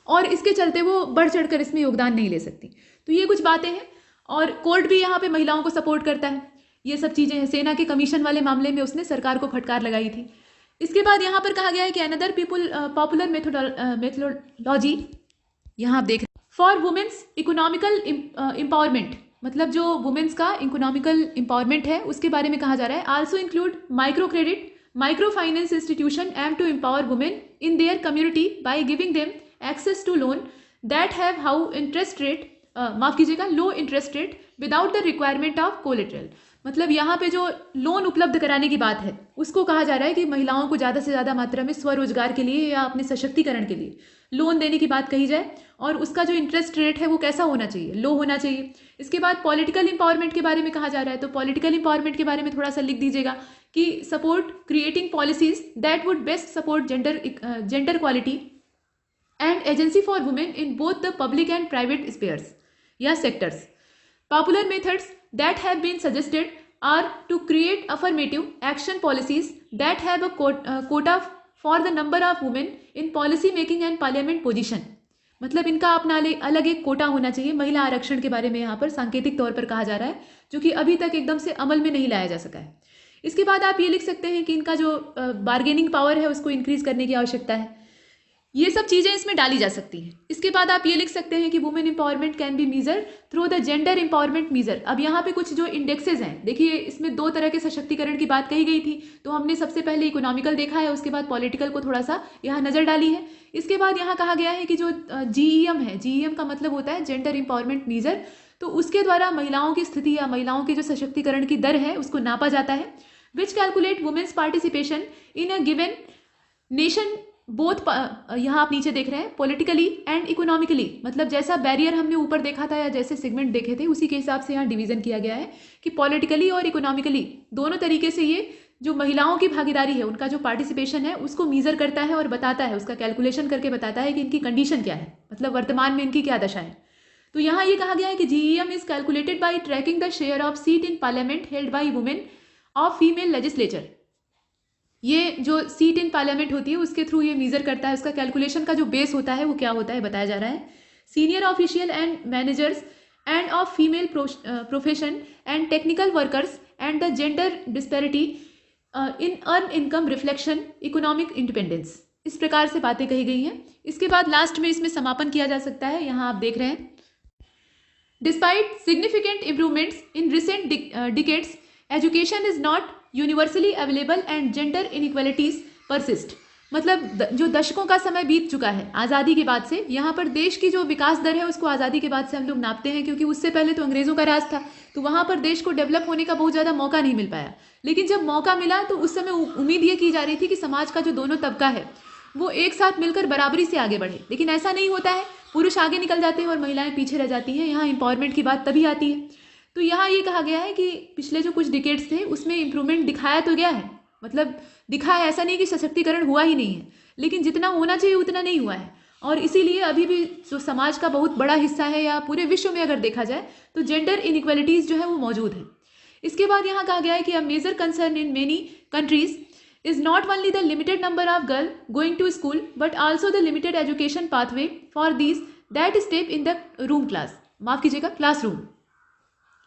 और इसके चलते वो बढ़ चढ़कर इसमें योगदान नहीं ले सकती। तो ये कुछ बातें हैं, और कोर्ट भी यहाँ पे महिलाओं को सपोर्ट करता है। ये सब चीज़ें हैं। सेना के कमीशन वाले मामले में उसने सरकार को फटकार लगाई थी। इसके बाद यहाँ पर कहा गया है कि अनदर पॉपुलर मेथोडोलॉजी, यहाँ आप देख रहे हैं, फॉर वुमेन्स इकोनॉमिकल एम्पावरमेंट, मतलब जो वुमेन्स का इकोनॉमिकल एम्पावरमेंट है उसके बारे में कहा जा रहा है। Also include micro credit, micro finance institution aim to empower women in their community by giving them access to loan that have how interest rate, माफ कीजिएगा, low interest rate without the requirement of collateral. मतलब यहाँ पे जो लोन उपलब्ध कराने की बात है उसको कहा जा रहा है कि महिलाओं को ज़्यादा से ज़्यादा मात्रा में स्वरोजगार के लिए या अपने सशक्तिकरण के लिए लोन देने की बात कही जाए, और उसका जो इंटरेस्ट रेट है वो कैसा होना चाहिए, लो होना चाहिए। इसके बाद पॉलिटिकल एम्पावरमेंट के बारे में कहा जा रहा है। तो पॉलिटिकल एम्पावरमेंट के बारे में थोड़ा सा लिख दीजिएगा कि support creating policies that would best support gender quality and agency for women in both the public and private spheres या sectors. Popular methods that have been suggested are to create affirmative action policies that have a quota for the number of women in policy making and parliament position। मतलब इनका अपना अलग एक कोटा होना चाहिए। महिला आरक्षण के बारे में यहाँ पर सांकेतिक तौर पर कहा जा रहा है, जो कि अभी तक एकदम से अमल में नहीं लाया जा सका है। इसके बाद आप ये लिख सकते हैं कि इनका जो बार्गेनिंग पावर है उसको इंक्रीज करने की आवश्यकता है। ये सब चीज़ें इसमें डाली जा सकती हैं। इसके बाद आप ये लिख सकते हैं कि women empowerment can be measure through the gender empowerment measure. अब यहाँ पे कुछ जो इंडेक्सेस हैं, देखिए इसमें 2 तरह के सशक्तिकरण की बात कही गई थी। तो हमने सबसे पहले इकोनॉमिकल देखा है, उसके बाद पॉलिटिकल को थोड़ा सा यहाँ नज़र डाली है। इसके बाद यहाँ कहा गया है कि जो GEM है, GEM का मतलब होता है जेंडर एम्पावरमेंट मीजर, तो उसके द्वारा महिलाओं की स्थिति या महिलाओं के जो सशक्तिकरण की दर है उसको नापा जाता है। Which calculate women's participation in a given nation both, यहाँ आप नीचे देख रहे हैं, पॉलिटिकली एंड इकोनॉमिकली। मतलब जैसा बैरियर हमने ऊपर देखा था या जैसे सेगमेंट देखे थे उसी के हिसाब से यहाँ डिवीजन किया गया है कि पॉलिटिकली और इकोनॉमिकली दोनों तरीके से ये जो महिलाओं की भागीदारी है, उनका जो पार्टिसिपेशन है, उसको मीजर करता है और बताता है, उसका कैलकुलेशन करके बताता है कि इनकी कंडीशन क्या है, मतलब वर्तमान में इनकी क्या दशा है। तो यहाँ ये कहा गया है कि GEM is calculated by tracking the share of seat in parliament held by women of female legislature. ये जो सीट इन पार्लियामेंट होती है उसके थ्रू ये मीजर करता है, उसका कैलकुलेशन का जो बेस होता है वो क्या होता है बताया जा रहा है। Senior official and managers end of female profession and technical workers and the gender disparity in earn income reflection economic independence. इस प्रकार से बातें कही गई हैं। इसके बाद लास्ट में इसमें समापन किया जा सकता है। यहाँ आप देख रहे हैं, despite significant improvements in recent decades education is not universally available and gender inequalities persist. मतलब जो दशकों का समय बीत चुका है आज़ादी के बाद से, यहाँ पर देश की जो विकास दर है उसको आज़ादी के बाद से हम लोग नापते हैं, क्योंकि उससे पहले तो अंग्रेज़ों का राज था, तो वहाँ पर देश को डेवलप होने का बहुत ज़्यादा मौका नहीं मिल पाया। लेकिन जब मौका मिला तो उस समय उम्मीद ये की जा रही थी कि समाज का जो दोनों तबका है वो एक साथ मिलकर बराबरी से आगे बढ़े, लेकिन ऐसा नहीं होता है। पुरुष आगे निकल जाते हैं और महिलाएं पीछे रह जाती हैं। यहाँ एम्पावरमेंट की बात तभी आती है। तो यहाँ ये कहा गया है कि पिछले जो कुछ डिकेड्स थे उसमें इम्प्रूवमेंट दिखाया तो गया है, मतलब दिखा है, ऐसा नहीं कि सशक्तिकरण हुआ ही नहीं है, लेकिन जितना होना चाहिए उतना नहीं हुआ है। और इसीलिए अभी भी जो समाज का बहुत बड़ा हिस्सा है या पूरे विश्व में अगर देखा जाए तो जेंडर इनइक्वालिटीज़ जो है वो मौजूद है। इसके बाद यहाँ कहा गया है कि a major concern in many countries is not only the limited number of girls going to school but also the limited education pathway for these that step in the room class, माफ कीजिएगा क्लासरूम।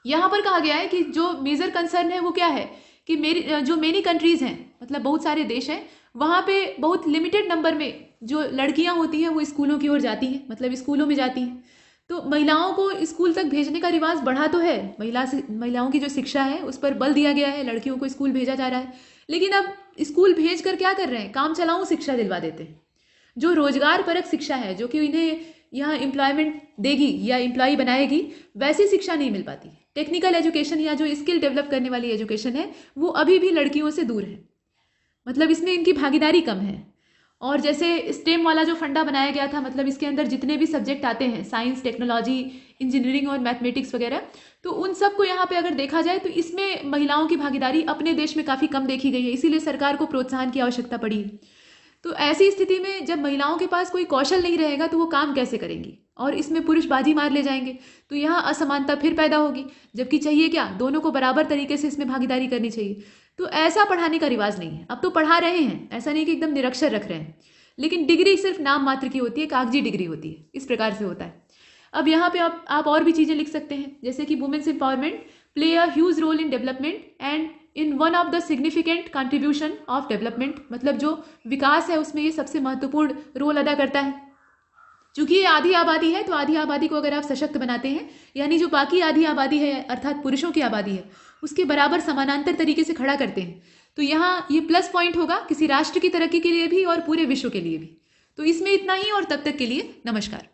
यहाँ पर कहा गया है कि जो मेजर कंसर्न है वो क्या है कि जो मेनी कंट्रीज हैं, मतलब बहुत सारे देश हैं, वहाँ पे बहुत लिमिटेड नंबर में जो लड़कियाँ होती हैं वो स्कूलों की ओर जाती हैं, मतलब स्कूलों में जाती हैं। तो महिलाओं को स्कूल तक भेजने का रिवाज बढ़ा तो है, महिलाओं की जो शिक्षा है उस पर बल दिया गया है, लड़कियों को स्कूल भेजा जा रहा है, लेकिन अब स्कूल भेज कर क्या कर रहे हैं, काम चलाऊ शिक्षा दिलवा देते हैं। जो रोजगार परक शिक्षा है, जो कि इन्हें यहाँ एम्प्लॉयमेंट देगी या एम्प्लॉय बनाएगी, वैसी शिक्षा नहीं मिल पाती। टेक्निकल एजुकेशन या जो स्किल डेवलप करने वाली एजुकेशन है वो अभी भी लड़कियों से दूर है, मतलब इसमें इनकी भागीदारी कम है। और जैसे स्टेम वाला जो फंडा बनाया गया था, मतलब इसके अंदर जितने भी सब्जेक्ट आते हैं, साइंस, टेक्नोलॉजी, इंजीनियरिंग और मैथमेटिक्स वगैरह, तो उन सबको यहाँ पे अगर देखा जाए तो इसमें महिलाओं की भागीदारी अपने देश में काफ़ी कम देखी गई है, इसीलिए सरकार को प्रोत्साहन की आवश्यकता पड़ी है। तो ऐसी स्थिति में जब महिलाओं के पास कोई कौशल नहीं रहेगा तो वो काम कैसे करेंगी, और इसमें पुरुष बाजी मार ले जाएंगे, तो यहाँ असमानता फिर पैदा होगी। जबकि चाहिए क्या, दोनों को बराबर तरीके से इसमें भागीदारी करनी चाहिए। तो ऐसा पढ़ाने का रिवाज नहीं है। अब तो पढ़ा रहे हैं, ऐसा नहीं कि एकदम निरक्षर रख रहे हैं, लेकिन डिग्री सिर्फ नाम मात्र की होती है, कागजी डिग्री होती है, इस प्रकार से होता है। अब यहाँ पे आप और भी चीज़ें लिख सकते हैं, जैसे कि women's empowerment play a huge role in development and in one of the significant contribution of development. मतलब जो विकास है उसमें ये सबसे महत्वपूर्ण रोल अदा करता है। चूंकि ये आधी आबादी है, तो आधी आबादी को अगर आप सशक्त बनाते हैं, यानी जो बाकी आधी आबादी है अर्थात पुरुषों की आबादी है उसके बराबर समानांतर तरीके से खड़ा करते हैं, तो यहाँ ये प्लस पॉइंट होगा किसी राष्ट्र की तरक्की के लिए भी और पूरे विश्व के लिए भी। तो इसमें इतना ही, और तब तक के लिए नमस्कार।